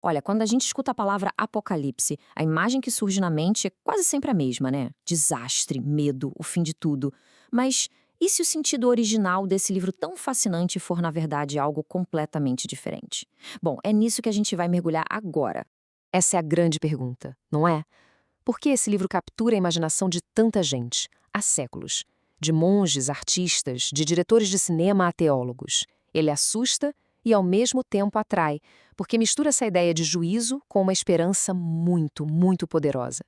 Olha, quando a gente escuta a palavra apocalipse, a imagem que surge na mente é quase sempre a mesma, né? Desastre, medo, o fim de tudo. Mas e se o sentido original desse livro tão fascinante for, na verdade, algo completamente diferente? Bom, é nisso que a gente vai mergulhar agora. Essa é a grande pergunta, não é? Por que esse livro captura a imaginação de tanta gente, há séculos? De monges, artistas, de diretores de cinema a teólogos. Ele assusta e, ao mesmo tempo, atrai, porque mistura essa ideia de juízo com uma esperança muito, muito poderosa.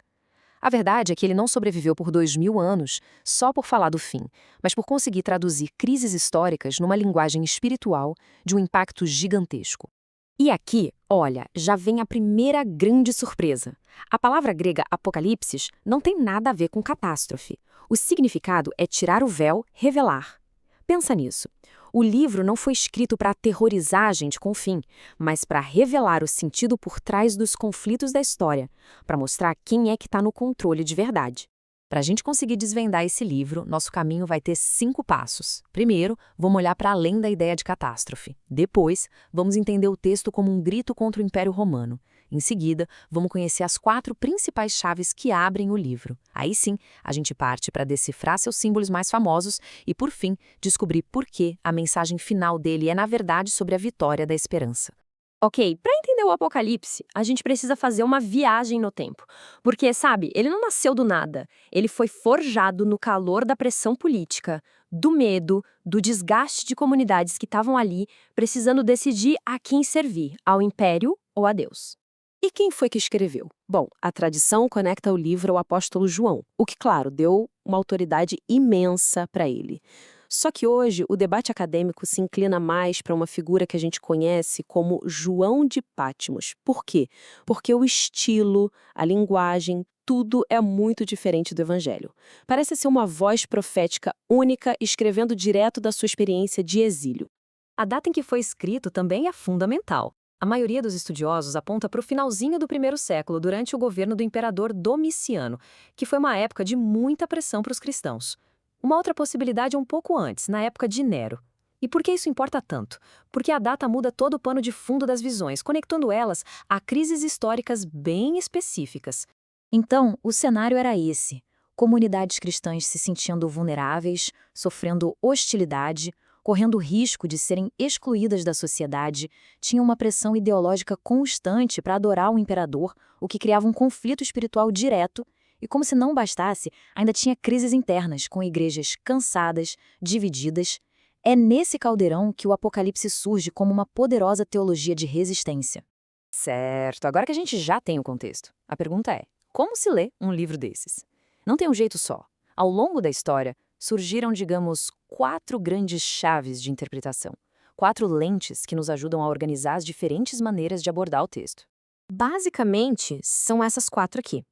A verdade é que ele não sobreviveu por 2000 anos só por falar do fim, mas por conseguir traduzir crises históricas numa linguagem espiritual de um impacto gigantesco. E aqui, olha, já vem a primeira grande surpresa. A palavra grega apocalipsis não tem nada a ver com catástrofe. O significado é tirar o véu, revelar. Pensa nisso. O livro não foi escrito para aterrorizar a gente com o fim, mas para revelar o sentido por trás dos conflitos da história, para mostrar quem é que está no controle de verdade. Para a gente conseguir desvendar esse livro, nosso caminho vai ter 5 passos. Primeiro, vamos olhar para além da ideia de catástrofe. Depois, vamos entender o texto como um grito contra o Império Romano. Em seguida, vamos conhecer as 4 principais chaves que abrem o livro. Aí sim, a gente parte para decifrar seus símbolos mais famosos e, por fim, descobrir por que a mensagem final dele é, na verdade, sobre a vitória da esperança. Ok, para entender o Apocalipse, a gente precisa fazer uma viagem no tempo. Porque, sabe, ele não nasceu do nada. Ele foi forjado no calor da pressão política, do medo, do desgaste de comunidades que estavam ali, precisando decidir a quem servir, ao Império ou a Deus. E quem foi que escreveu? Bom, a tradição conecta o livro ao apóstolo João, o que, claro, deu uma autoridade imensa para ele. Só que hoje o debate acadêmico se inclina mais para uma figura que a gente conhece como João de Patmos. Por quê? Porque o estilo, a linguagem, tudo é muito diferente do Evangelho. Parece ser uma voz profética única escrevendo direto da sua experiência de exílio. A data em que foi escrito também é fundamental. A maioria dos estudiosos aponta para o finalzinho do primeiro século, durante o governo do imperador Domiciano, que foi uma época de muita pressão para os cristãos. Uma outra possibilidade é um pouco antes, na época de Nero. E por que isso importa tanto? Porque a data muda todo o pano de fundo das visões, conectando elas a crises históricas bem específicas. Então, o cenário era esse: comunidades cristãs se sentindo vulneráveis, sofrendo hostilidade, correndo risco de serem excluídas da sociedade, tinham uma pressão ideológica constante para adorar o imperador, o que criava um conflito espiritual direto. E como se não bastasse, ainda tinha crises internas, com igrejas cansadas, divididas. É nesse caldeirão que o Apocalipse surge como uma poderosa teologia de resistência. Certo, agora que a gente já tem o contexto, a pergunta é: como se lê um livro desses? Não tem um jeito só. Ao longo da história, surgiram, digamos, 4 grandes chaves de interpretação. 4 lentes que nos ajudam a organizar as diferentes maneiras de abordar o texto. Basicamente, são essas 4 aqui.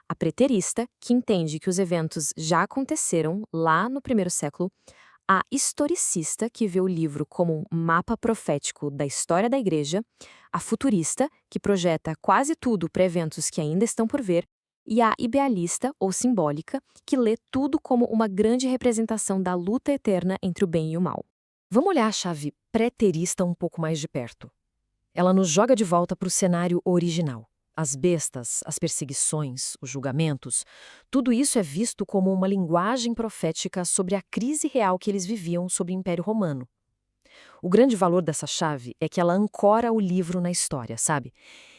A preterista, que entende que os eventos já aconteceram lá no primeiro século. A historicista, que vê o livro como um mapa profético da história da igreja. A futurista, que projeta quase tudo para eventos que ainda estão por ver. E a idealista, ou simbólica, que lê tudo como uma grande representação da luta eterna entre o bem e o mal. Vamos olhar a chave preterista um pouco mais de perto. Ela nos joga de volta para o cenário original. As bestas, as perseguições, os julgamentos, tudo isso é visto como uma linguagem profética sobre a crise real que eles viviam sob o Império Romano. O grande valor dessa chave é que ela ancora o livro na história, sabe?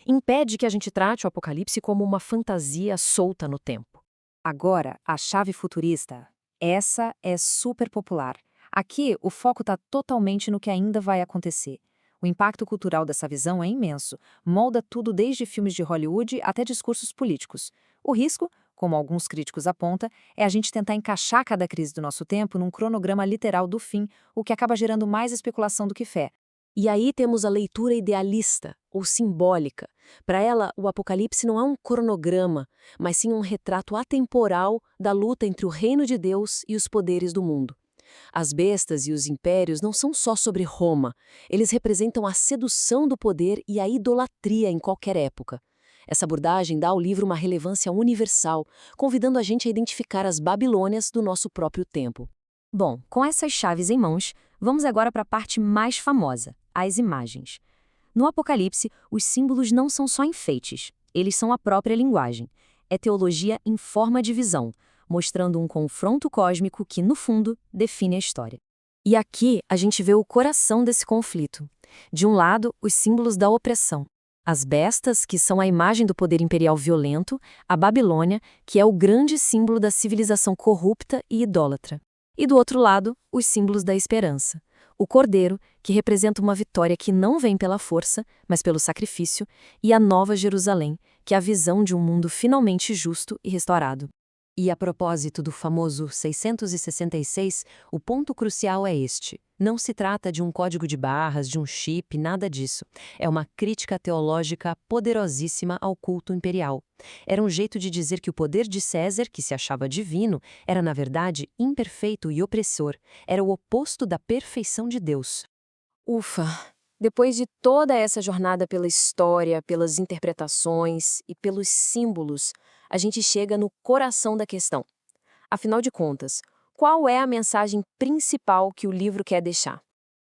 Impede que a gente trate o Apocalipse como uma fantasia solta no tempo. Agora, a chave futurista. Essa é super popular. Aqui, o foco está totalmente no que ainda vai acontecer. O impacto cultural dessa visão é imenso, molda tudo desde filmes de Hollywood até discursos políticos. O risco, como alguns críticos apontam, é a gente tentar encaixar cada crise do nosso tempo num cronograma literal do fim, o que acaba gerando mais especulação do que fé. E aí temos a leitura idealista, ou simbólica. Para ela, o Apocalipse não é um cronograma, mas sim um retrato atemporal da luta entre o reino de Deus e os poderes do mundo. As bestas e os impérios não são só sobre Roma, eles representam a sedução do poder e a idolatria em qualquer época. Essa abordagem dá ao livro uma relevância universal, convidando a gente a identificar as Babilônias do nosso próprio tempo. Bom, com essas chaves em mãos, vamos agora para a parte mais famosa, as imagens. No Apocalipse, os símbolos não são só enfeites, eles são a própria linguagem. É teologia em forma de visão, mostrando um confronto cósmico que, no fundo, define a história. E aqui a gente vê o coração desse conflito. De um lado, os símbolos da opressão. As bestas, que são a imagem do poder imperial violento, a Babilônia, que é o grande símbolo da civilização corrupta e idólatra. E do outro lado, os símbolos da esperança. O Cordeiro, que representa uma vitória que não vem pela força, mas pelo sacrifício, e a Nova Jerusalém, que é a visão de um mundo finalmente justo e restaurado. E a propósito do famoso 666, o ponto crucial é este. Não se trata de um código de barras, de um chip, nada disso. É uma crítica teológica poderosíssima ao culto imperial. Era um jeito de dizer que o poder de César, que se achava divino, era na verdade imperfeito e opressor. Era o oposto da perfeição de Deus. Ufa! Depois de toda essa jornada pela história, pelas interpretações e pelos símbolos, a gente chega no coração da questão. Afinal de contas, qual é a mensagem principal que o livro quer deixar?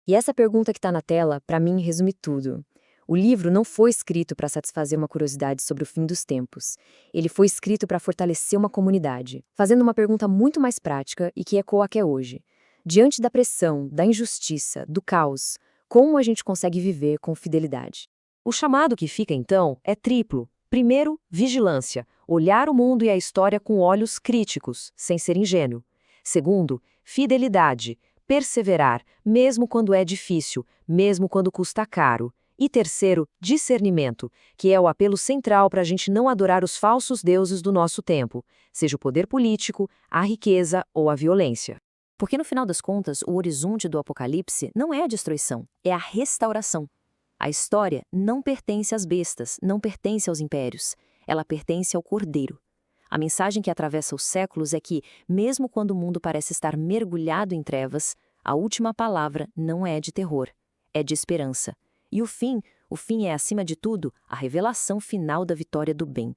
E essa pergunta que está na tela, para mim, resume tudo. O livro não foi escrito para satisfazer uma curiosidade sobre o fim dos tempos. Ele foi escrito para fortalecer uma comunidade, fazendo uma pergunta muito mais prática e que ecoa até hoje. Diante da pressão, da injustiça, do caos, como a gente consegue viver com fidelidade? O chamado que fica, então, é triplo. Primeiro, vigilância, olhar o mundo e a história com olhos críticos, sem ser ingênuo. Segundo, fidelidade, perseverar, mesmo quando é difícil, mesmo quando custa caro. E terceiro, discernimento, que é o apelo central para a gente não adorar os falsos deuses do nosso tempo, seja o poder político, a riqueza ou a violência. Porque no final das contas, o horizonte do Apocalipse não é a destruição, é a restauração. A história não pertence às bestas, não pertence aos impérios. Ela pertence ao Cordeiro. A mensagem que atravessa os séculos é que, mesmo quando o mundo parece estar mergulhado em trevas, a última palavra não é de terror, é de esperança. E o fim é, acima de tudo, a revelação final da vitória do bem.